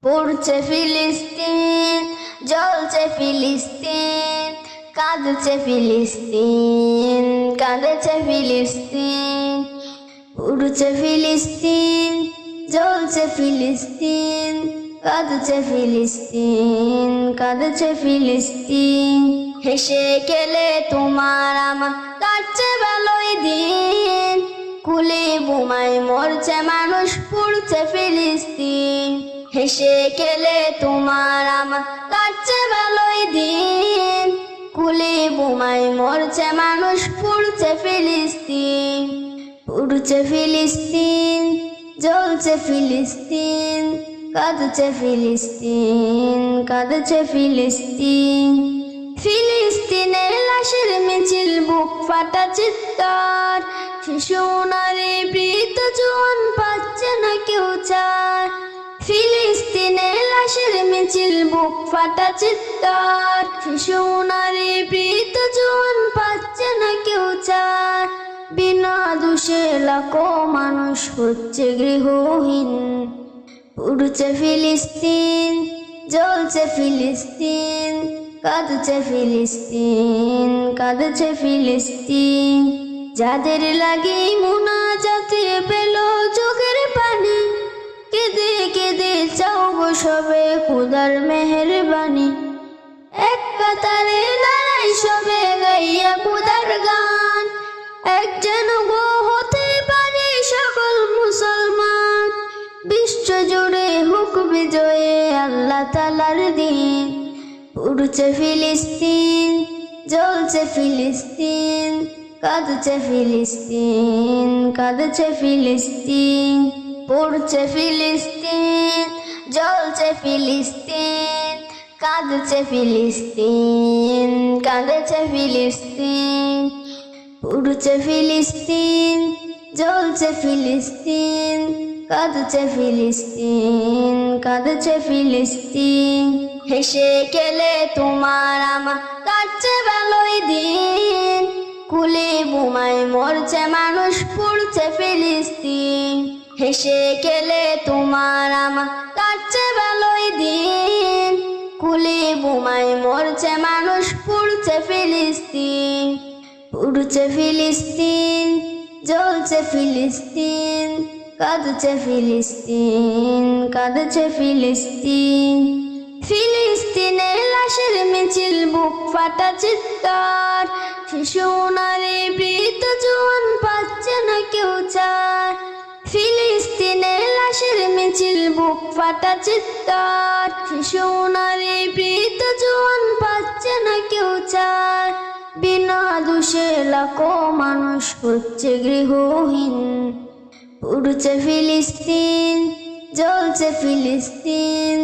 পড়ছে ফিলিস্তিন, জ্বলছে ফিলিস্তিন, কাঁদছে ফিলিস্তিন, কাঁদছে ফিলিস্তিন। পড়ছে ফিলিস্তিন, জ্বলছে ফিলিস্তিন, কাঁদছে ফিলিস্তিন, কাঁদছে ফিলিস্তিন। হেসে গেলে তোমার আমার কাটছে ভালোই দিন, কুলি বোমায় মরছে মানুষ, পড়ছে ফিলিস্তিন। হেসে গেলে তোমার আমার কাটছে ভালোই দিন, কুলি বোমায় মরছে মানুষ, পড়ছে ফিলিস্তিন। পড়ছে ফিলিস্তিন, জ্বলছে ফিলিস্তিন, কাঁদছে ফিলিস্তিন, কাঁদছে ফিলিস্তিন। ফিলিস্তিনের লাশের মিছিল, বুক ফাটা চিৎকার, শিশু নারী বৃদ্ধ জোয়ান পাচ্ছে না কেউ ছাড়। ফিলিস্তিনের লাশের মিছিল, বুক ফাটা চিৎকার, শিশু নারী বৃদ্ধ জোয়ান পাচ্ছে না কেউ ছাড়। বিনা দোষে লাখো মানুষ হচ্ছে গৃহহীন। পড়ছে ফিলিস্তিন, জ্বলছে ফিলিস্তিন, কাঁদছে ফিলিস্তিন, কাঁদছে ফিলিস্তিন। যাদের লাগি মুনাজাতে পেল চোখের পানি, কেঁদে কেঁদে চাও সবে খোদার মেহেরবানি। এক কাতারে দাঁড়াই সবে গাইয়া খোদার গান, এক যেন গো হতে পারে সকল মুসলমান। বিশ্ব জুড়ে হুক বিজয়ে আল্লাহ তাআলার দিন। পড়ছে ফিলিস্তিন, জ্বলছে ফিলিস্তিন, কাঁদছে ফিলিস্তিন, কাঁদছে ফিলিস্তিন। পড়ছে ফিলিস্তিন, জ্বলছে ফিলিস্তিন, কাঁদছে ফিলিস্তিন, কাঁদছে ফিলিস্তিন। পড়ছে ফিলিস্তিন, জ্বলছে ফিলিস্তিন, কাঁদছে ফিলিস্তিন, কাঁদছে ফিলিস্তিন। হেসে গেলে তোমার আমার কাটছে ভালোই দিন, কুলি বোমায় মরছে মানুষ, পড়ছে ফিলিস্তিন। হেসে গেলে তোমার আমার কাটছে ভালোই দিন, কুলি বোমায় মরছে মানুষ, পড়ছে ফিলিস্তিন। পড়ছে ফিলিস্তিন, জ্বলছে ফিলিস্তিন, কাঁদছে ফিলিস্তিন, কাঁদছে ফিলিস্তিন। ফিলিস্তিনের লাশের মিছিল, বুক ফাটা চিৎকার, শিশু নারী বৃদ্ধ জোয়ান পাচ্ছে না কেউ ছাড়। ফিলিস্তিনের লাশের মিছিল, বুক ফাটা চিৎকার, শিশু নারী বৃদ্ধ জোয়ান পাচ্ছে না কেউ ছাড়। বিনা দোষে লাখো মানুষ হচ্ছে গৃহহীন। পড়ছে ফিলিস্তিন, জ্বলছে ফিলিস্তিন,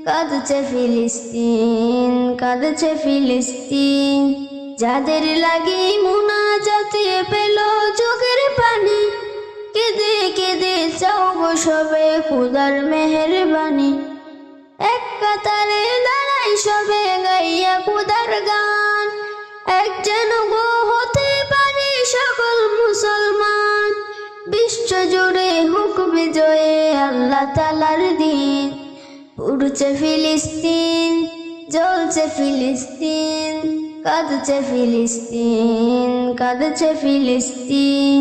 কাঁদছে ফিলিস্তিন, কাঁদছে ফিলিস্তিন। যাদের লাগি মুনাজাতে পেল চোখের পানি, কেঁদে কেঁদে চাও সবে খোদার মেহেরবানি। এক কাতারে দাঁড়াই সবে গাইয়া খোদার গান, এক যেন গো হতে পারে সকল মুসলমান। বিশ্ব জুড়ে হুক বিজয়ে আল্লাহ তাআলার দিন। পড়ছে ফিলিস্তিন, জ্বলছে ফিলিস্তিন, কাঁদছে ফিলিস্তিন, কাঁদছে ফিলিস্তিন।